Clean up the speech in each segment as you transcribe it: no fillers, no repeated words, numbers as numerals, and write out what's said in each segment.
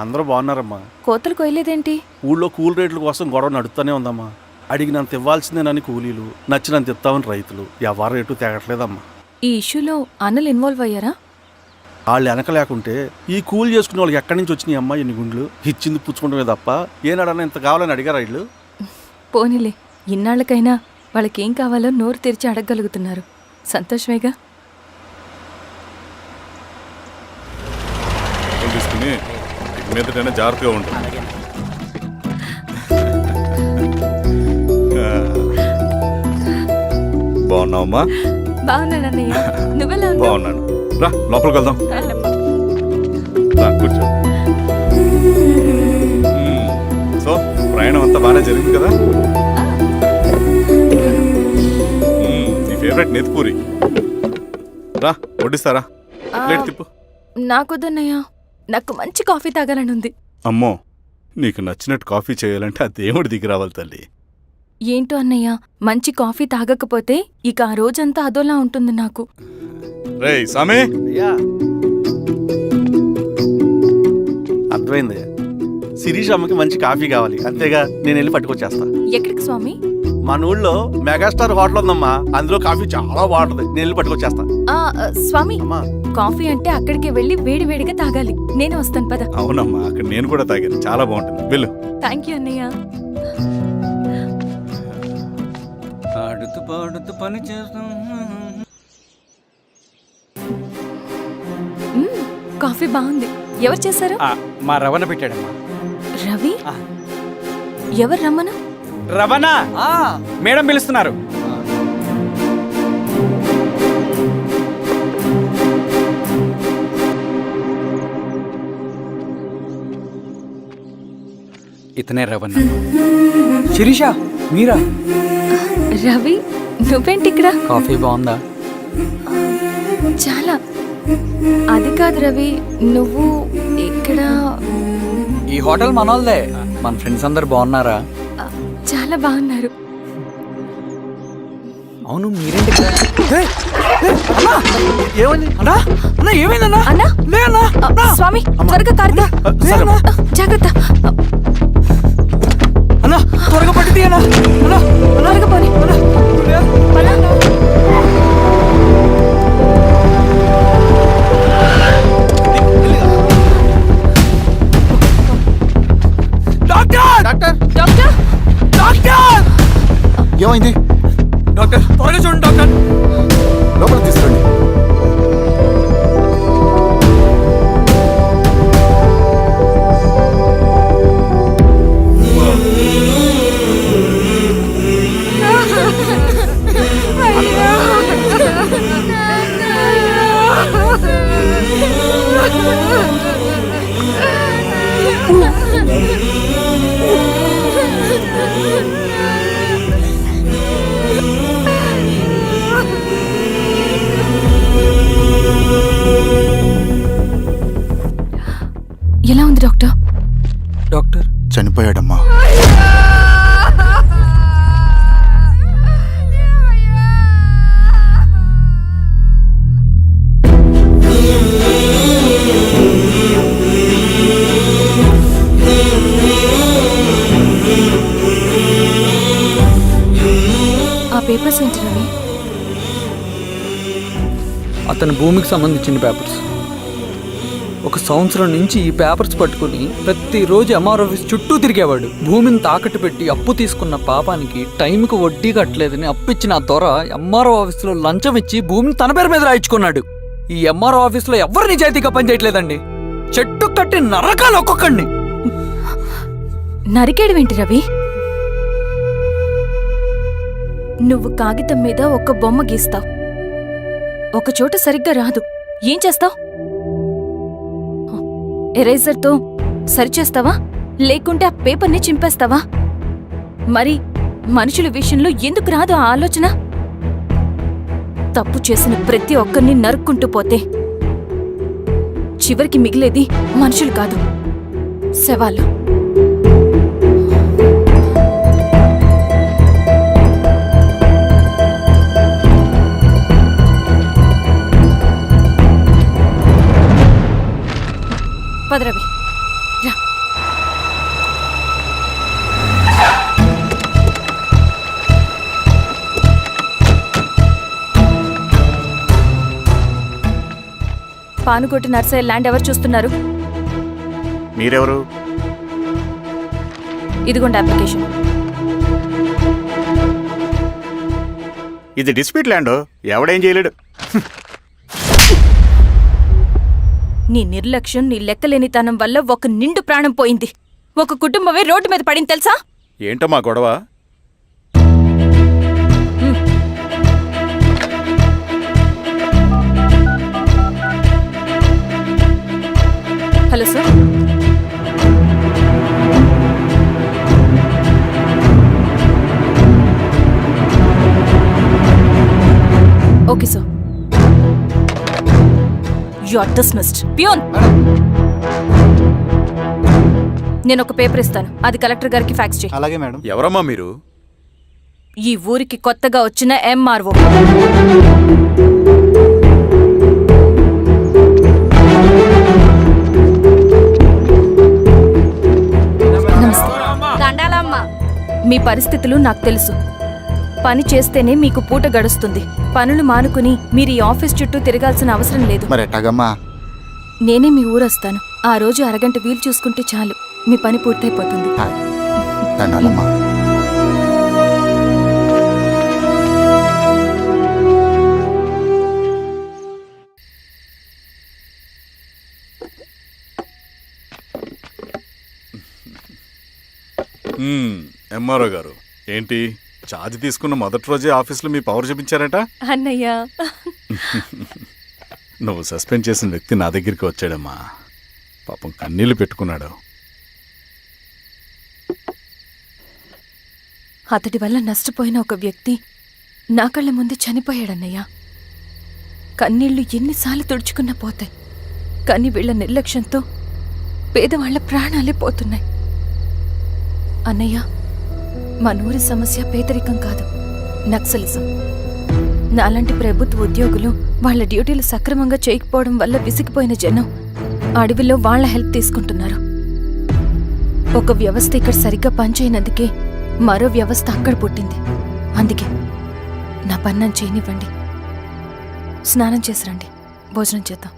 అందరూ బాగున్నారమ్మా. కోతలు కొయ్యలేదేంటి? ఊళ్ళో కూల్ రేట్ల కోసం గొడవ నడుస్తూనే ఉందమ్మా. అడిగినంత ఇవ్వాల్సిందేనని కూలీలు, నచ్చినంత ఇస్తామని రైతులు. ఎవరు రేటు తేగట్లేదమ్మా. ఈ ఇష్యూలో అన్నలు ఇన్వాల్వ్ అయ్యారా? వాళ్ళు వెనక లేకుంటే ఈ కూలి చేసుకునే వాళ్ళకి ఎక్కడి నుంచి వచ్చినాయి అమ్మా ఎన్ని గుండ్లు? ఇచ్చింది పుచ్చుకుంటమే తప్ప ఏనాడన్నా ఇంత కావాలని అడిగారు వీళ్ళు. పోనీలే, ఇన్నాళ్ళకైనా వాళ్ళకేం కావాలో నోరు తెరిచి అడగగలుగుతున్నారు. సంతోషమేగా. తీసుకుని మీదటైనా జాగ్రత్తగా ఉంటుంది. బాగున్నావమ్మా? బాగున్నానన్నయ్య, నువ్వెలా ఉన్నావు? బాగున్నాను. రా లోపలికి వెళ్దాం. రా కూర్చో. సో ప్రయాణం అంతా బాగానే జరిగింది కదా? నీ ఫేవరెట్ నెత్తిపూరి. రా వడ్డిస్తారా? ప్లేట్ తిప్పు. నాకొద్దన్నయ్య, నాకు మంచి కాఫీ తాగాలని ఉంది. అమ్మో, నీకు నచ్చినట్టు కాఫీ చేయాలంటే ఆ దేవుడి దిగి రావాలి తల్లి. ఏంటో అన్నయ్య, మంచి కాఫీ తాగకపోతే ఇక ఆ రోజంతా అదోలా ఉంటుంది నాకు. రేయ్ సామే, అయ్యా అర్థమైంది. శిరీష్ అమ్మకి మంచి కాఫీ కావాలి, అంతేగా నేను వెళ్ళి పట్టుకొచ్చేస్తా. ఎక్కడికి స్వామి? మన ఊళ్ళో మెగాస్టార్ హోటల్ ఉందమ్మా, అందులో కాఫీ చాలా బాగుంటది. నేను వెళ్ళి పట్టుకొచ్చేస్తా. స్వామి, అమ్మా కాఫీ అంటే అక్కడికి వెళ్ళి వేడి వేడిగా తాగాలి. నేను వస్తాను పద. అవునమ్మా, అక్కడ నేను కూడా తాగాను, చాలా బాగుంటుంది. వెళ్ళు. థ్యాంక్ యూ అన్నయ్య. ఆడుతూ పాడుతూ పని చేస్తాం. కాఫీ బాగుంది. ఎవరు చేశారు? మా రవణ పెట్టాడమ్మా. రవి? ఎవరు రమ్మను? రవణ మేడం పిలుస్తున్నారు. ఇతనే రవణ. శిరీష, మీరా? రవి, నువ్వేంటి ఇక్కడ? కాఫీ బాగుందా? చాలా. అది కాదు రవి, నువ్వు ఇక్కడ? ఈ హోటల్ మనోల్దే. మన ఫ్రెండ్స్ అందరు బాగున్నారా? చాలా బాగున్నారు. అవును, మీరేంటి ఇక్కడ? ఏమని అన్నా, అన్నా ఏమైందన్నా? అన్నా, లే అన్నా. స్వామి త్వరగా కారుతా. జాగ్రత్త. అన్నా త్వరగా పట్టిది అన్నా. అన్నా త్వరగా పోనీ. Doctor doctor, doctor! ఏమైంది? డాక్టర్ త్వరగా చూడండి డాక్టర్. లోపల తీసుకురండి. ఎలా ఉంది డాక్టర్? డాక్టర్ చనిపోయాడమ్మా. ఆ పేపర్స్ ఏంటి రవి? అతని భూమికి సంబంధించిన పేపర్స్. ఒక సంవత్సరం నుంచి ఈ పేపర్స్ పట్టుకుని ప్రతిరోజు ఎంఆర్ ఆఫీస్ చుట్టూ తిరిగేవాడు. భూమిని తాకట్టు పెట్టి అప్పు తీసుకున్న పాపానికి టైంకి వడ్డీ కట్టలేదని అప్పిచ్చిన ఆ దొర ఎంఆర్ఓ ఆఫీస్లో లంచం ఇచ్చి భూమిని తన పేరు మీద రాయించుకున్నాడు. ఈ ఎంఆర్ఓ ఆఫీస్లో ఎవరు నిజాయితీగా పనిచేయట్లేదండి. చెట్టు కట్టి నరకాలు ఒక్కొక్కడిని. నరికేడువేంటి రవి? నువ్వు కాగితం మీద ఒక బొమ్మ గీస్తావు, ఒక చోట సరిగ్గా రాదు. ఏం చేస్తావు? ఎరేజర్తో సరిచేస్తావా, లేకుంటే ఆ పేపర్ని చింపేస్తావా? మరి మనుషుల విషయంలో ఎందుకు రాదు ఆ ఆలోచన? తప్పు చేసిన ప్రతి ఒక్కరిని నరుక్కుంటూ పోతే చివరికి మిగిలేది మనుషులు కాదు, శవాలు. పద రవి, రా. పానుకోటి నర్సయ్య ల్యాండ్ ఎవరు చూస్తున్నారు? మీరెవరు? ఇదిగోండి అప్లికేషన్. ఇది డిస్ప్యూట్ ల్యాండ్, ఎవడేం చేయలేడు. నీ నిర్లక్ష్యం, నీ లెక్కలేనితనం వల్ల ఒక నిండు ప్రాణం పోయింది. ఒక కుటుంబమే రోడ్డు మీద పడింది తెలుసా? ఏంటో మా గొడవ? Hello sir. Okay sir. You are dismissed. Peon, నేను ఒక పేపర్ ఇస్తాను, అది కలెక్టర్ గారికి ఫ్యాక్స్ చేయి. అలాగే మేడం. ఎవరమ్మా మీరు? ఈ ఊరికి కొత్తగా వచ్చిన ఎంఆర్ఓ. మీ పరిస్థితులు నాకు తెలుసు. పని చేస్తేనే మీకు పూట గడుస్తుంది. పనులు మానుకుని మీరు ఈ ఆఫీస్ చుట్టూ తిరగాల్సిన అవసరం లేదు. మరి ఎట్టాగమ్మా? నేనే మీ ఊరొస్తాను. ఆ రోజు అరగంట వీలు చూసుకుంటే చాలు, మీ పని పూర్తయిపోతుంది. దండాలమ్మా. ఎంఆర్ఓ గారు, ఏంటి ఛార్జ్ తీసుకున్న మొదటి రోజే ఆఫీస్లో మీ పవర్ చూపించారట? అన్నయ్య, నువ్వు సస్పెండ్ చేసిన వ్యక్తి నా దగ్గరికి వచ్చాడమ్మా. పాపం కన్నీళ్లు పెట్టుకున్నాడు. అతడి వల్ల నష్టపోయిన ఒక వ్యక్తి నా కళ్ళ ముందు చనిపోయాడన్నయ్య. కన్నీళ్లు ఎన్నిసార్లు తుడుచుకున్నా పోతాయి, కానీ వీళ్ల నిర్లక్ష్యంతో పేదవాళ్ల ప్రాణాలే పోతున్నాయి. అన్నయ్య, మనూరి సమస్య పేదరికం కాదు, నక్సలిజం. నాలాంటి ప్రభుత్వ ఉద్యోగులు వాళ్ళ డ్యూటీలు సక్రమంగా చేయకపోవడం వల్ల విసిగిపోయిన జనం అడవిలో వాళ్ల హెల్ప్ తీసుకుంటున్నారు. ఒక వ్యవస్థ ఇక్కడ సరిగ్గా పనిచేయనందుకే మరో వ్యవస్థ అక్కడ పుట్టింది. అందుకే నా పన్నం చేయనివ్వండి. స్నానం చేసి రండి, భోజనం చేద్దాం.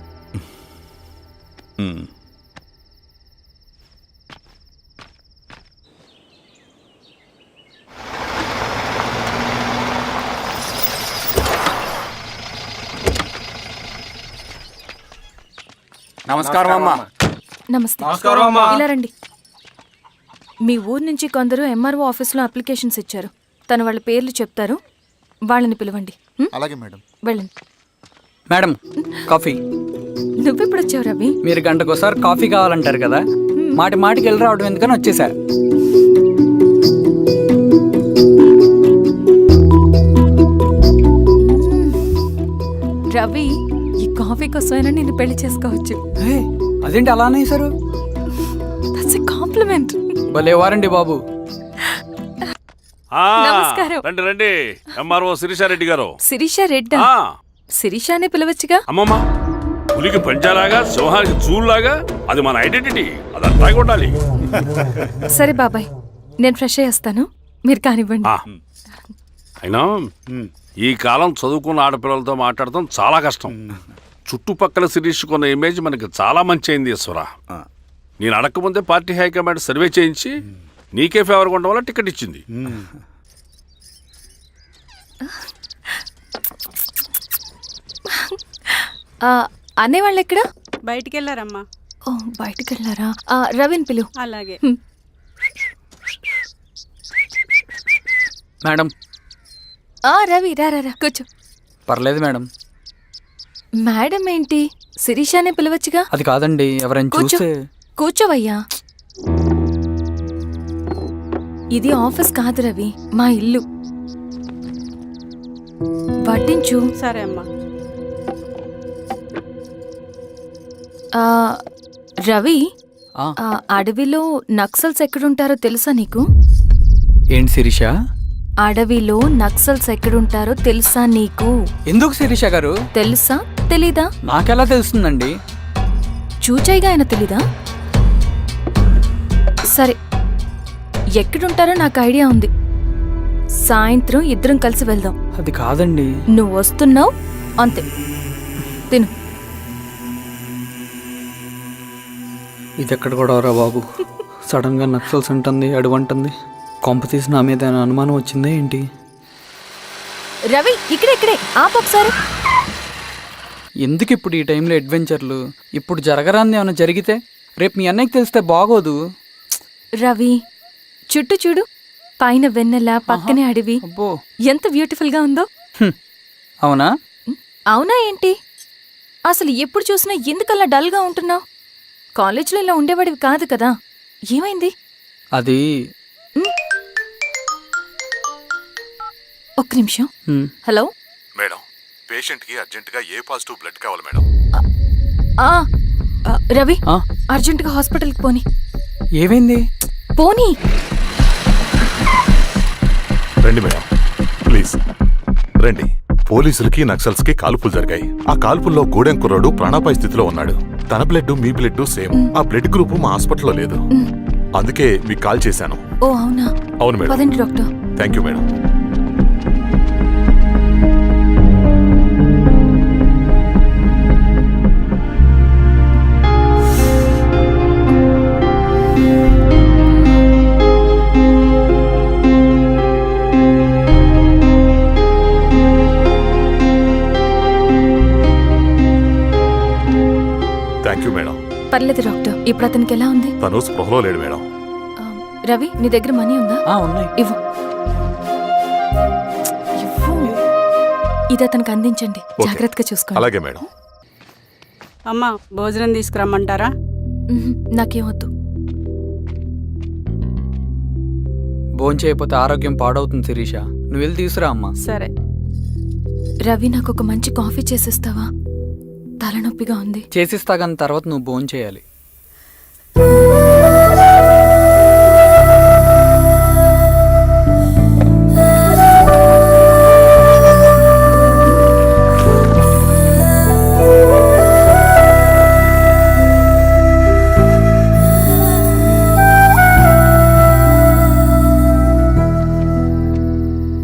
నమస్కారం అమ్మా. నమస్తే. ఇలా రండి. మీ ఊరు నుంచి కొందరు ఎంఆర్ఓ ఆఫీస్లో అప్లికేషన్స్ ఇచ్చారు. తను వాళ్ళ పేర్లు చెప్తారు, వాళ్ళని పిలవండి. అలాగే మేడం. వెళ్ళండి. Madam, coffee. నువ్వెప్పుడు వచ్చావు రవి? మీరు గంటకోసారి కాఫీ కావాలంటారు కదా, మాటి మాటికి వెళ్ళి రావడం ఎందుకని వచ్చేసా. రవి, ఈ కాఫీ కోసమైనా నేను పెళ్లి చేసుకోవచ్చు. అదేంటి అలా అనేసారు? That's a compliment. భలేవారండి బాబు. నమస్కారం. రండి రండి. ఎంఆర్ఓ శిరీషారెడ్డి గారు. శిరీష రెడ్డా? శిరీష అనే పిలవచ్చుగా. అమ్మమ్మ, పులికి పంచాలాగా సింహానికి చూలాగా అది మన ఐడెంటిటీ, అదంతా ఉండాలి. సరే బాబాయ్, నేను ఫ్రెష్ అయ్యేస్తాను, మీరు కానివ్వండి. అయినా ఈ కాలం చదువుకున్న ఆడపిల్లలతో మాట్లాడటం చాలా కష్టం. చుట్టుపక్కల శిరీష్ కొన్న ఇమేజ్ మనకి చాలా మంచి అయింది ఈశ్వర. నేను అడగకముందే పార్టీ హైకమాండ్ సర్వే చేయించి నీకే ఫేవర్గా ఉండడం వల్ల టికెట్ ఇచ్చింది. అనేవాళ్ళు ఎక్కడ? బయటికి వెళ్ళారమ్మా. ఓ, బయటికి వెళ్ళారా? రవిని పిలువు. అలాగే. మేడం. రవి రా రా, కూర్చో. పర్లేదు మేడం. మేడం ఏంటి, శిరీషానే పిలవచ్చుగా. అది కాదండి, ఎవరైనా చూస్తే. కూర్చోవయ్యా. ఇది ఆఫీస్ కాదు రవి, మా ఇల్లు. పట్టించు. సరే అమ్మా. రవి, అడవిలో నక్సల్స్ ఎక్కడుంటారో తెలుసా నీకు? ఏంటి శిరీష? అడవిలో నక్సల్స్ ఎక్కడుంటారో తెలుసా నీకు? ఎందుకు శిరీష గారు? తెలుసా తెలీదా? నాకెలా తెలుస్తుందండి? చూచాయిగా ఆయన తెలీదా? సరే, ఎక్కడుంటారో నాకు ఐడియా ఉంది. సాయంత్రం ఇద్దరం కలిసి వెళ్దాం. అది కాదండి. నువ్వు వస్తున్నావు అంతే. తిను. ఇది ఎక్కడ గొడవరా బాబు? సడన్గా నక్సల్స్ అంటుంది, అడువంటుంది. కొంప తీసి నా మీద ఏమైనా అనుమానం వచ్చిందా ఏంటి? రవి, ఇక్కడే ఆపు ఒకసారి. ఎందుకు ఇప్పుడు ఈ టైంలో అడ్వెంచర్లు? ఇప్పుడు జరగరాంది ఏమైనా జరిగితే రేపు మీ అన్నయ్యకి తెలిస్తే బాగోదు. రవి, చుట్టూ చూడు. పైన వెన్నెల, పక్కనే అడవి. అబ్బో, ఎంత బ్యూటిఫుల్ గా ఉందో. అవునా? అవునా ఏంటి? అసలు ఎప్పుడు చూసినా ఎందుకలా డల్ గా ఉంటున్నావు? కాలేజీలో ఇలా ఉండేవాడివి కాదు కదా, ఏమైంది? అది ఒక్క నిమిషం. హలో మేడం, పేషెంట్కి అర్జెంటుగా ఏ పాజిటివ్ బ్లడ్ కావాలి మేడం. రవి, ఆ? అర్జెంటుగా హాస్పిటల్కి పోని. ఏమైంది? పోనీ. రండి మేడం, ప్లీజ్ రండి. పోలీసులకి నక్సల్స్కి కాల్పులు జరిగాయి. ఆ కాల్పుల్లో గూడెం కుర్రాడు ప్రాణాపాయ స్థితిలో ఉన్నాడు. తన బ్లడ్ మీ బ్లడ్ సేమ్. ఆ బ్లడ్ గ్రూప్ మా హాస్పిటల్లో లేదు. అందుకే మీకు కాల్ చేశాను. ఓ అవునా? అవును మేడం. పదండి doctor. Thank you madam. Thank you madam. పర్లేదు డాక్టర్. ఇప్పుడు అతనికి ఎలా ఉంది? తను స్పృహలో లేడు మేడం. రవి, నీ దగ్గర మనీ ఉందా? ఉన్నాయి. ఇవ్వు. ఇది అతనికి అందించండి. ఓకే. జాగ్రత్తగా చూసుకోండి. అలాగే మేడం. అమ్మా, భోజనం తీసుకురమ్మంటారా? నాకేం వద్దు. భోంచేయకపోతే ఆరోగ్యం పాడవుతుంది శిరీష. నువ్వు వెళ్ళి తీసురా అమ్మా. సరే. రవి, నాకు ఒక మంచి కాఫీ చేసిస్తావా? తలనొప్పిగా ఉంది. చేసిస్తా కానీ తర్వాత నువ్వు భోంచేయాలి.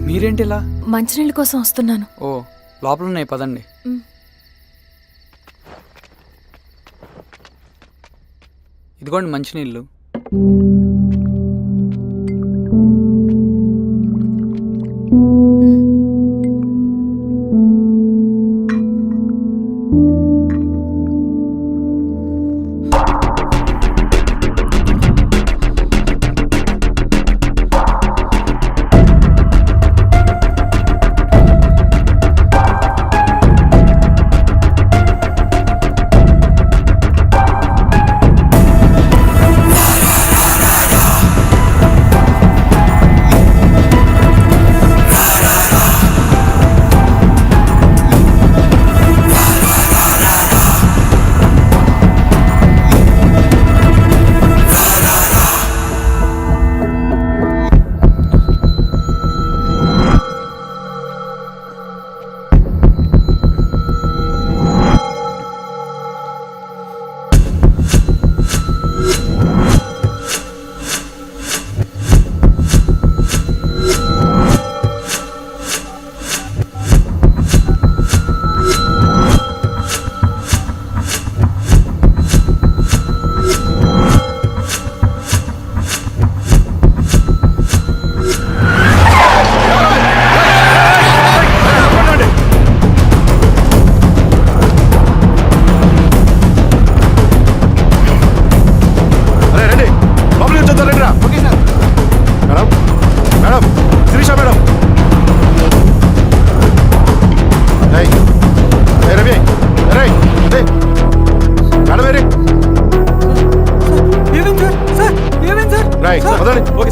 మీరేంటిలా? మంచినీళ్ళ కోసం వస్తున్నాను. ఓ, లోపల ఉన్నాయి, పదండి. ఇదిగోండి మంచినీళ్ళు.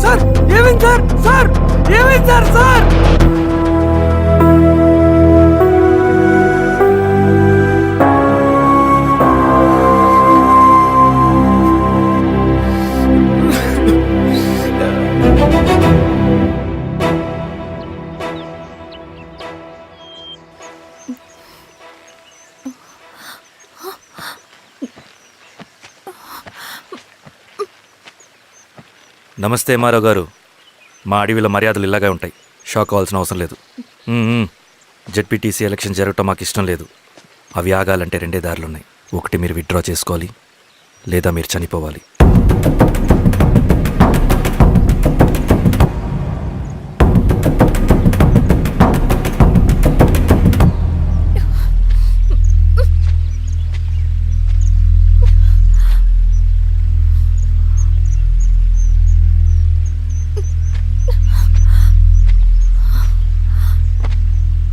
సార్ ఏమైంది సార్? సార్ ఏమైంది సార్? సార్ నమస్తే ఎంఆర్ఓ గారు. మా అడవిలో మర్యాదలు ఇలాగే ఉంటాయి. షాక్ అవ్వాల్సిన అవసరం లేదు. జెడ్పీటీసీ ఎలక్షన్ జరగటం మాకు ఇష్టం లేదు. అవి ఆగాలంటే 2 దారులున్నాయి. ఒకటి మీరు విత్డ్రా చేసుకోవాలి, లేదా మీరు చనిపోవాలి.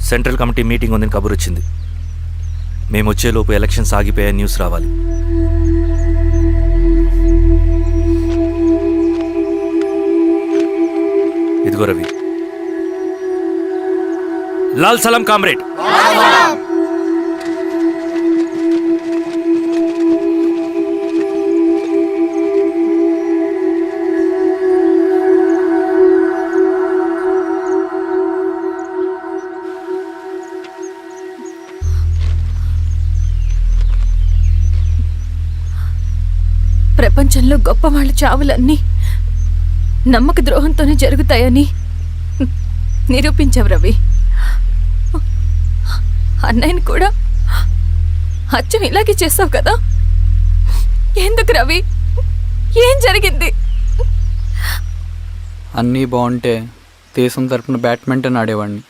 సెంట్రల్ కమిటీ మీటింగ్ ఉందని కబురు వచ్చింది. మేము వచ్చేలోపు ఎలక్షన్స్ ఆగిపోయే న్యూస్ రావాలి. ఇదిగో రవి. లాల్ సలాం కామ్రేడ్. ప్రపంచంలో గొప్పవాళ్ళ చావులన్నీ నమ్మక ద్రోహంతోనే జరుగుతాయని నిరూపించావు రవి. అన్నయ్యని కూడా అచ్చం ఇలాగే చేస్తావు కదా? ఎందుకు రవి? ఏం జరిగింది? అన్నీ బాగుంటే దేశం తరపున బ్యాడ్మింటన్ ఆడేవాడిని.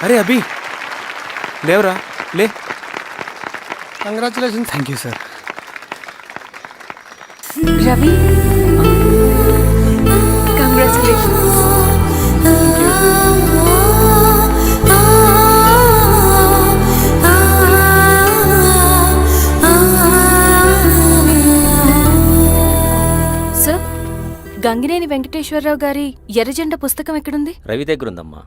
అరే అభి, లేవరా, లే. Congratulation. Thank you sir. Ravi, congratulations. Sir, Gangineni Venkateswararao గారి ఎర్రజెండా పుస్తకం ఎక్కడుంది? రవి దగ్గర ఉందమ్మా.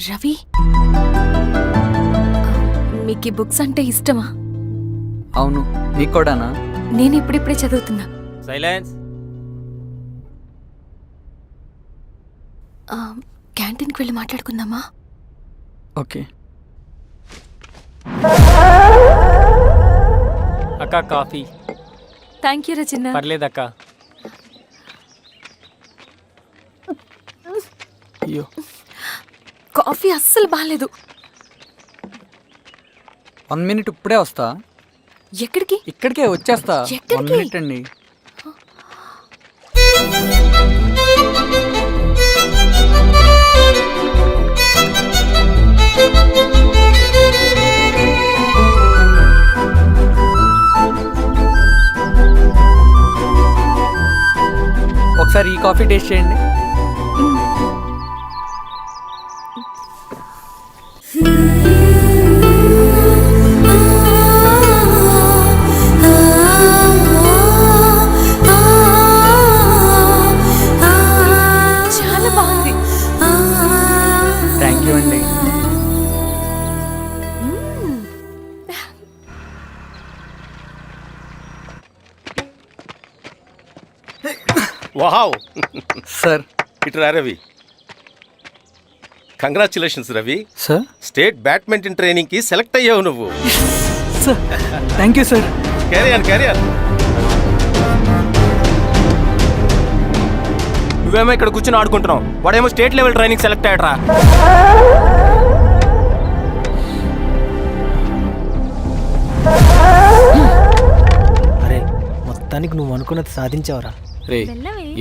రవి, మీకు ఈ బుక్స్ అంటే ఇష్టమా? అవును, నీకు కూడానా? నేను ఇప్పుడిప్పుడే చదువుతున్నా. సైలెన్స్. క్యాంటీన్కి వెళ్ళి మాట్లాడుకుందామా? ఓకే. అక్క కాఫీ. థ్యాంక్ యూ రచన. పర్లేదక్క. అయ్యో, కాఫీ అస్సలు బాగాలేదు. 1 మినిట్, ఇప్పుడే వస్తా. ఎక్కడికి? ఇక్కడికే వచ్చేస్తా. ఎక్కడికి? 1 మినిట్ అండి. ఒకసారి ఈ కాఫీ టేస్ట్ చేయండి. చాలా బాగుంది. థ్యాంక్ యూ అండి. Wow, sir. ఇటురా Ravi. Congratulations Ravi. Sir. State badminton training కి సెలెక్ట్ అయ్యావు నువ్వు. Sir, thank you sir. Career నువ్వేమో ఇక్కడ కూర్చొని ఆడుకుంటున్నావు, వాడేమో స్టేట్ లెవెల్ ట్రైనింగ్ సెలెక్ట్ అయ్యాడ్రా. అరే మొత్తానికి నువ్వు అనుకున్నది సాధించావురా. రే,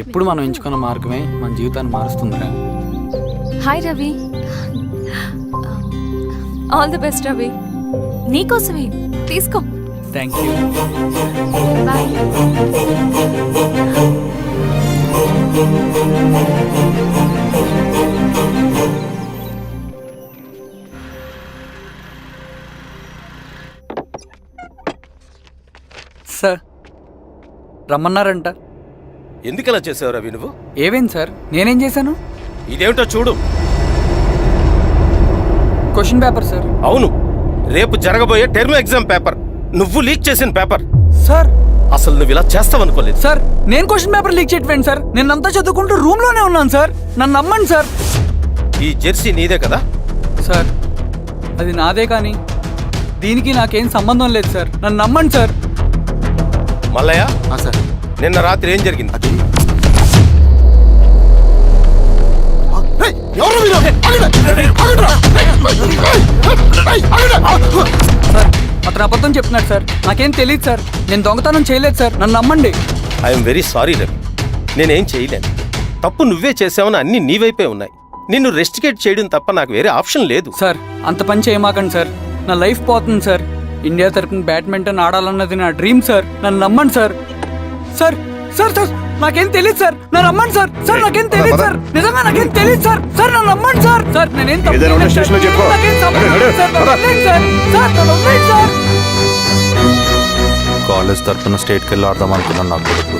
ఎప్పుడు మనం ఎంచుకున్న మార్గమే మన జీవితాన్ని మారుస్తుందిరా. Hi Ravi. All the best Ravi. నీకోసమే తీసుకో. Thank you. బాయ్. సార్ రమ్మన్నారంట. ఎందుకు అలా చేసావు రవి నువ్వు? ఏవేం సార్, నేనేం చేశాను? ఇదేమిటో చూడు. Question paper sir. అవును, రేపు జరగబోయే టర్మ్ ఎగ్జామ్ పేపర్. నువ్వు లీక్ చేసిన పేపర్. సార్ అసలు నువ్వు ఇలా చేస్తావనుకోలేదు. సార్ నేను క్వశ్చన్ పేపర్ లీక్ చేయట్లేండి సార్. నేనంతా చదువుకుంటూ రూమ్ లోనే ఉన్నాను సార్. నన్ను నమ్మండి సార్. ఈ జెర్సీ నీదే కదా? సార్ అది నాదే, కానీ దీనికి నాకేం సంబంధం లేదు సార్. నన్ను నమ్మండి సార్. మల్లయ్య, సార్ నిన్న రాత్రి ఏం జరిగింది? అది సార్ అతను అబద్ధం చెప్తున్నాడు సార్. నాకేం తెలియదు సార్. నేను దొంగతనం చేయలేదు సార్. నన్ను నమ్మండి. ఐఎమ్ వెరీ సారీ రవి, నేనేం చేయలేను. తప్పు నువ్వే చేసావని అన్ని నీ వైపే ఉన్నాయి. నిన్ను రెస్టికేట్ చేయడం తప్ప నాకు వేరే ఆప్షన్ లేదు. సార్ అంత పని చేయమాకండి సార్. నా లైఫ్ పోతుంది సార్. ఇండియా తరపున బ్యాడ్మింటన్ ఆడాలన్నది నా డ్రీమ్ సార్. నన్ను నమ్మండి సార్. సార్ సార్ సార్ నాకేం తెలియదు సార్. నన్ను నమ్మండి సార్. సార్ నాకేం తెలియదు సార్. నిజంగా నాకేం తెలియదు సార్. సార్ నన్ను నమ్మండి సార్. సార్ నేనేం తప్పు చేయలేదు సార్. నాకేం సంబంధం లేదు సార్. నన్ను వదిలేయండి సార్. సార్ నన్ను వదిలేయండి సార్. కాలేజ్ తరఫున స్టేట్కి వెళ్ళి ఆడదాం అనుకున్నాను. నా కొడుకు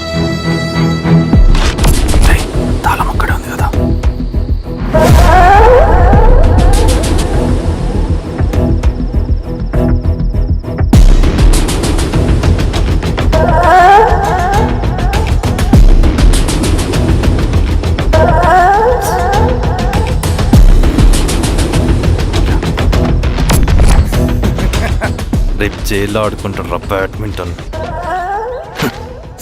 తాళం అక్కడే ఉంది కదా. రేపు జైల్లో ఆడుకుంటారా బ్యాడ్మింటన్?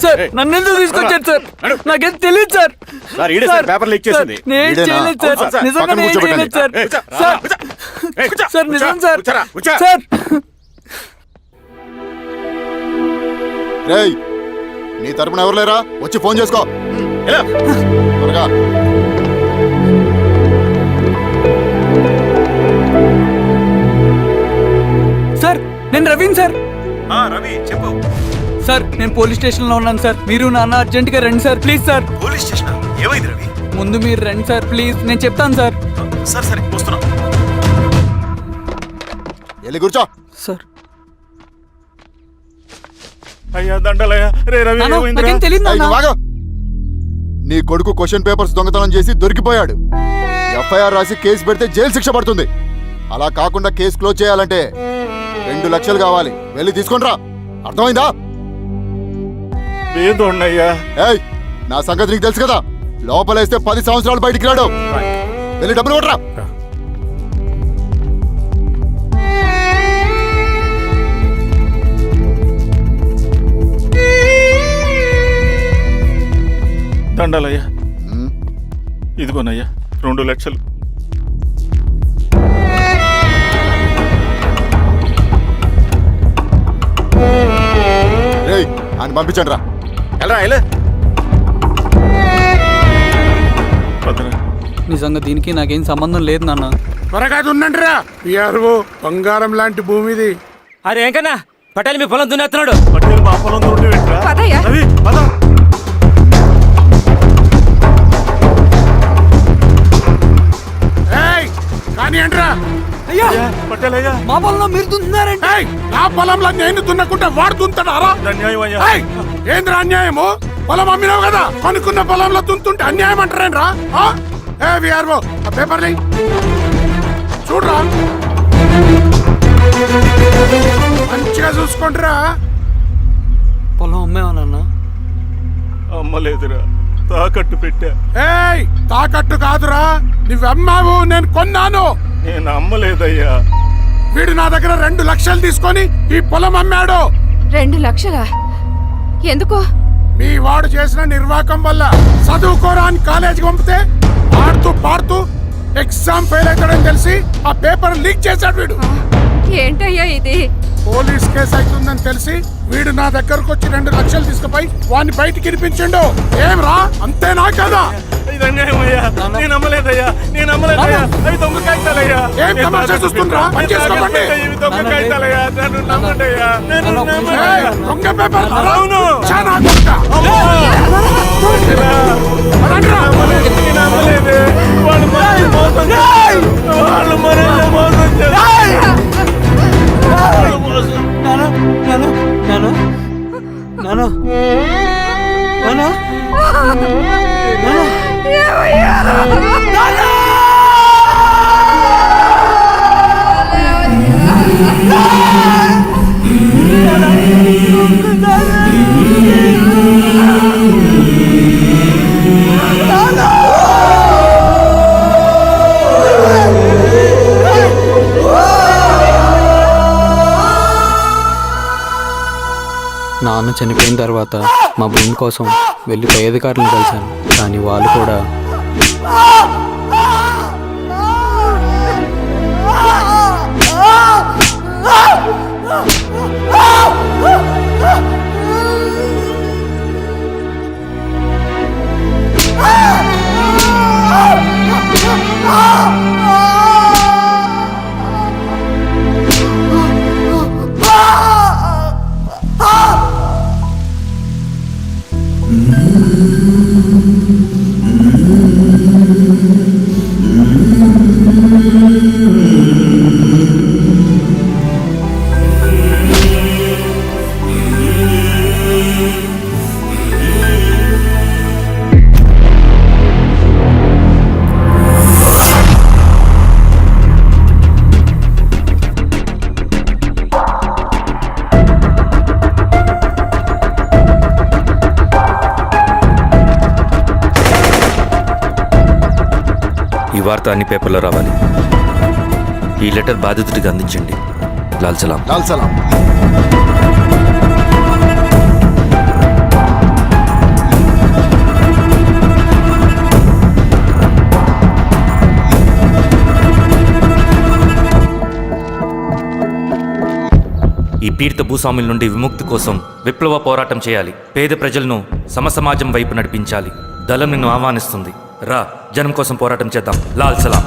సార్ నన్ను ఎందుకు తీసుకొచ్చారు సార్? నాకేం తెలియదు సార్. పేపర్ లీక్ చేసింది. నేను చేయలేదు సార్. నిజంగా నేను చేయలేదు సార్. సార్ నిజం సార్. సార్ రేయ్, నీ తరపున ఎవరు లేరా? వచ్చి ఫోన్ చేసుకో త్వరగా. సార్ నేను రవీన్ సార్. రవి చెప్పు. సార్ నేను పోలీస్ స్టేషన్ లో ఉన్నాను సార్. మీరు నాన్న అర్జెంట్ గా రండి sir, please sir. Police station ఏమైంది రవి? ముందు మీరు రండి సార్ ప్లీజ్. నేను చెప్తాను సార్. సరే సరే వస్తున్నా. వెళ్ళి కూర్చో. సార్ అయ్యా దండలయ్యా. రే రవి నాన్న, ఏమైందిరా? నాకేం తెలియదు ఏయ్, నాన్న. నువ్వు ఆగు. నీ కొడుకు క్వశ్చన్ పేపర్స్ దొంగతనం చేసి దొరికిపోయాడు. ఎఫ్ఐఆర్ రాసి కేసు పెడితే జైలు శిక్ష పడుతుంది. అలా కాకుండా కేసు క్లోజ్ చేయాలంటే 2 లక్షలు కావాలి. వెళ్ళి తీసుకొని రా. అర్థమైందా? ఏదో ఉన్నాయ్యా. ఏయ్, నా సంగతి నీకు తెలుసు కదా. లోపలేస్తే 10 సంవత్సరాలు బయటికి రాడు. వెళ్ళి డబ్బులు కొట్టరా. దండాలయ్యా. ఇదిగోనయ్యా 2 లక్షలు. రేయ్, ఆయన పంపించండి రా. ఎలా నిజంగా దీనికి నాకేం సంబంధం లేదు నాన్న. త్వరగా ఉండండి రా. బంగారం లాంటి భూమిది. అరే ఏంకన్నా, పటేల్ మీ పొలం దున్నేస్తున్నాడు. పట్టేలు మా పొలం దూరం పెట్టరా? పదయ్యా. రవి పద. కానీ అంటరా అయ్యా పట్టేలయ్యా. మా పొలంలో మీరు దున్నుతున్నారంటే? నా పొలంలో నేను దున్నకుంటే వాడు దున్నుతాడా? అన్యాయం అయ్యా. ఏంద్రా అన్యాయము? పొలం అమ్మినావు కదా, కొనుక్కున్న పొలంలో దున్నుతుంటే అన్యాయం అంటారేంట్రా? విఆర్ఓ ఆ పేపర్ చూడరా, మంచిగా చూసుకుంటారా. పొలం అమ్మేవానన్నా? అమ్మలేదురా, తాకట్టు పెట్టా. ఏయ్, తాకట్టు కాదురా, నువ్వు అమ్మావు, నేను కొన్నాను. నేను అమ్మలేదయ్యా. వీడు నా దగ్గర 2 లక్షలు తీసుకొని ఈ పొలం అమ్మాడు. 2 లక్షలా? ఎందుకు? మీ వాడు చేసిన నిర్వాకం వల్ల చదువుకోరాని కాలేజీకి పంపితే ఆడుతూ పాడుతూ ఎగ్జామ్ ఫెయిల్ అవుతాడని తెలిసి ఆ పేపర్ లీక్ చేశాడు వీడు. ఏంటయ్యా ఇది? పోలీస్ కేసు అవుతుందని తెలిసి వీడు నా దగ్గరకు వచ్చి 2 లక్షలు తీసుకుపోయి వాడిని బయటికి ఇరిపించిండు. ఏం రా, అంతేనా కదా? ఏం తమాషా చూస్తుండ్రా? పని చేసుకోండి. ఏయ్, దొంగ పేపర్ చాలా దొంగ. పదండ్రా. నాన్న చనిపోయిన తర్వాత మా భూమి కోసం వెళ్ళి పై అధికారులను కలిశాను, కానీ వాళ్ళు కూడా ఈ వార్త అన్ని పేపర్లో రావాలి. ఈ లెటర్ బాధితుడికి అందించండి. లాల్ సలాం. లాల్ సలాం. ఈ పీడిత భూస్వాముల నుండి విముక్తి కోసం విప్లవ పోరాటం చేయాలి. పేద ప్రజలను సమసమాజం వైపు నడిపించాలి. దళం నిన్ను ఆహ్వానిస్తుంది. రా, జనం కోసం పోరాటం చేద్దాం. లాల్ సలాం.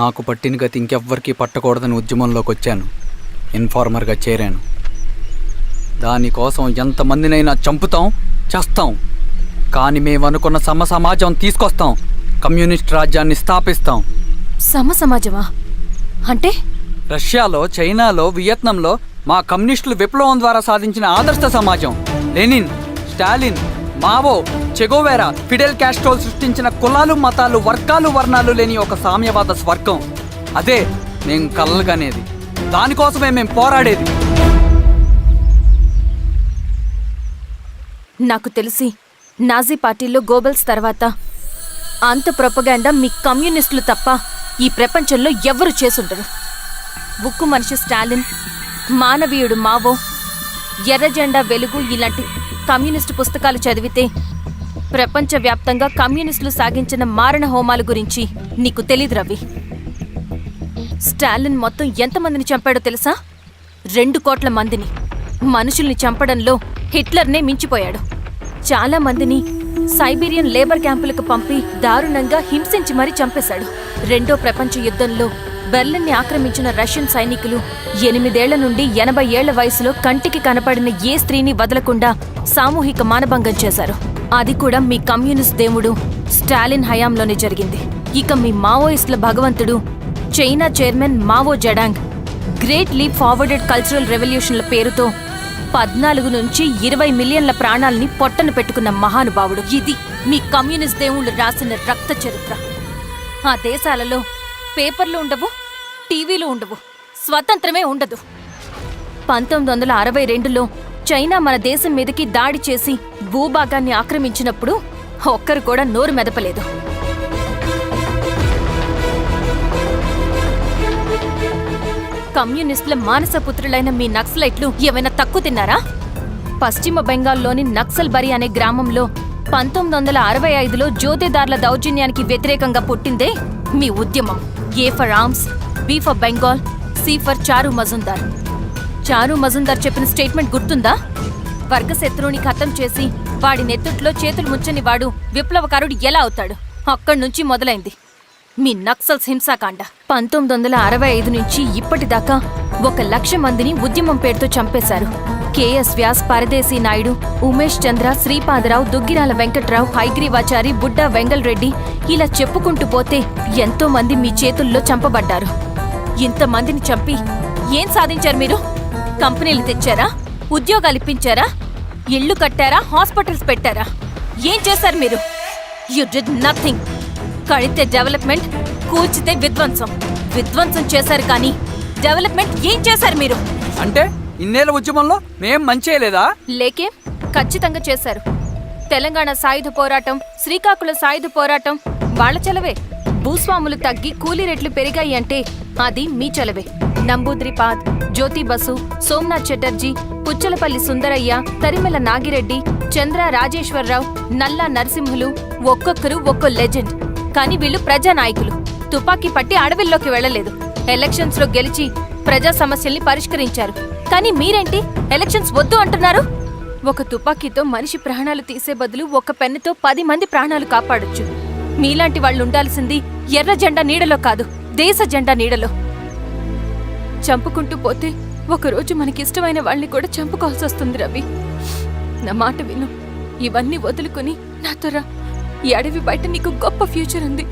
నాకు పట్టిన గతి ఇంకెవ్వరికీ పట్టకూడదని ఉద్యమంలోకి వచ్చాను. ఇన్ఫార్మర్గా చేరాను. దానికోసం ఎంతమందినైనా చంపుతాం, చేస్తాం. కానీ మేమనుకున్న సమాజం తీసుకొస్తాం. కమ్యూనిస్ట్ రాజ్యాన్ని స్థాపిస్తాం. సమాజమా అంటే? రష్యాలో, చైనాలో, వియత్నంలో మా కమ్యూనిస్టులు విప్లవం ద్వారా సాధించిన ఆదర్శ సమాజం. Lenin, Stalin, Mao, Che Guevara, Fidel క్యాస్ట్రోల్ సృష్టించిన కులాలు, మతాలు, వర్గాలు, వర్ణాలు లేని ఒక సామ్యవాద స్వర్గం. అదే నేను కలలుగనేది. దానికోసమే మేము పోరాడేది. నాకు తెలిసి నాజీ పార్టీలో గోబెల్స్ తర్వాత అంత ప్రొపగాండా మీ కమ్యూనిస్టులు తప్ప ఈ ప్రపంచంలో ఎవ్వరూ చేసుండరు. ఉక్కు మనిషి స్టాలిన్, మానవీయుడు మావో, ఎర్ర జెండా వెలుగు ఇలాంటి కమ్యూనిస్టు పుస్తకాలు చదివితే ప్రపంచవ్యాప్తంగా కమ్యూనిస్టులు సాగించిన మారణ హోమాల గురించి నీకు తెలీదు రవి. స్టాలిన్ మొత్తం ఎంతమందిని చంపాడో తెలుసా? 2 కోట్ల మందిని. మనుషుల్ని చంపడంలో హిట్లర్నే మించిపోయాడు. చాలా మందిని సైబీరియన్ లేబర్ క్యాంపులకు పంపి దారుణంగా హింసించి మరీ చంపేశాడు. 2వ ప్రపంచ యుద్ధంలో బెర్లిన్ని ఆక్రమించిన రష్యన్ సైనికులు 8 ఏళ్ల నుండి 80 ఏళ్ల వయసులో కంటికి కనపడిన ఏ స్త్రీని వదలకుండా సామూహిక మానభంగం చేశారు. అది కూడా మీ కమ్యూనిస్ట్ దేవుడు స్టాలిన్ హయాంలోనే జరిగింది. ఇక మీ మావోయిస్టుల భగవంతుడు China chairman Mao Zedong great leap forwarded cultural రెవల్యూషన్ల పేరుతో 14 నుంచి 20 మిలియన్ల ప్రాణాలని పొట్టను పెట్టుకున్న మహానుభావుడు. ఇది మీ కమ్యూనిస్ట్ దేవుళ్ళు రాసిన రక్త చరిత్ర. ఆ దేశాలలో పేపర్లు ఉండవు, టీవీలు ఉండవు, స్వతంత్రమే ఉండదు. 1962లో చైనా మన దేశం మీదకి దాడి చేసి భూభాగాన్ని ఆక్రమించినప్పుడు ఒక్కరు కూడా నోరు మెదపలేదు. కమ్యూనిస్టుల మానసపుత్రులైన మీ నక్సలైట్లు ఏమైనా తక్కువ తిన్నారా? పశ్చిమ బెంగాల్లోని నక్సల్బరి అనే గ్రామంలో 1965లో జోతేదార్ల దౌర్జన్యానికి వ్యతిరేకంగా పుట్టిందే మీ ఉద్యమం. A for arms, B for Bengal, C for Charu Majumdar. చారు మజుందార్ చెప్పిన స్టేట్మెంట్ గుర్తుందా? వర్గశత్రువుని ఖతం చేసి వాడి నెత్తుట్లో చేతులు ముంచని వాడు విప్లవకారుడు ఎలా అవుతాడు? అక్కడి నుంచి మొదలైంది మీ నక్సల్స్ హింసాకాండ. 1965 నుంచి ఇప్పటిదాకా 1,00,000 మందిని ఉద్యమం పేరుతో చంపేశారు. కేఎస్ వ్యాస్, పరదేశీ నాయుడు, ఉమేష్ చంద్ర, శ్రీపాదరావు, దుగ్గిరాల వెంకట్రావు, హైగ్రీవాచారి, బుడ్డా వెంగల్ రెడ్డి, ఇలా చెప్పుకుంటూ పోతే ఎంతో మంది మీ చేతుల్లో చంపబడ్డారు. ఇంతమందిని చంపి ఏం సాధించారు మీరు? కంపెనీలు తెచ్చారా? ఉద్యోగాలు ఇప్పించారా? ఇళ్లు కట్టారా? హాస్పిటల్స్ పెట్టారా? ఏం చేశారు మీరు? You did nothing. కడితే డెవలప్మెంట్, కూల్చితే విధ్వంసం. విధ్వంసం చేశారు కానీ డెవలప్మెంట్ ఏం చేశారు మీరు? అంటే ఇన్నేళ్ల ఉద్యమంలో మేం మంచి చేయలేదా? లేకే, ఖచ్చితంగా చేశారు. తెలంగాణ సాయుధ పోరాటం, శ్రీకాకుళం సాయుధ పోరాటం వాళ్ళ చలవే. భూస్వాములు తగ్గి కూలీ రేట్లు పెరిగాయి అంటే అది మీ చలవే. నంబూద్రిపాద్, జ్యోతి బసు, సోమనాథ్ చటర్జీ, పుచ్చలపల్లి సుందరయ్య, తరిమెల నాగిరెడ్డి, చంద్ర రాజేశ్వరరావు, నల్లా నరసింహులు ఒక్కొక్కరు ఒక్కో లెజెండ్. కానీ వీళ్ళు ప్రజానాయకులు. తుపాకీ పట్టి అడవిల్లోకి వెళ్లలేదు. ఎలక్షన్స్ లో గెలిచి ప్రజా సమస్యల్ని పరిష్కరించారు. కానీ మీరేంటి ఎలక్షన్స్ వద్దు అంటున్నారు? ఒక తుపాకీతో మనిషి ప్రాణాలు తీసే బదులు ఒక పెన్నుతో 10 మంది ప్రాణాలు కాపాడొచ్చు. మీలాంటి వాళ్ళు ఉండాల్సింది ఎర్ర జెండా నీడలో కాదు, దేశ జెండా నీడలో. చంపుకుంటూ పోతే ఒకరోజు మనకిష్టమైన వాళ్ళని కూడా చంపుకోవాల్సి వస్తుంది రవి. నా మాట విను. ఇవన్నీ వదులుకుని నాతో రా. ఈ అడవి బయట నీకు గొప్ప ఫ్యూచర్ ఉంది.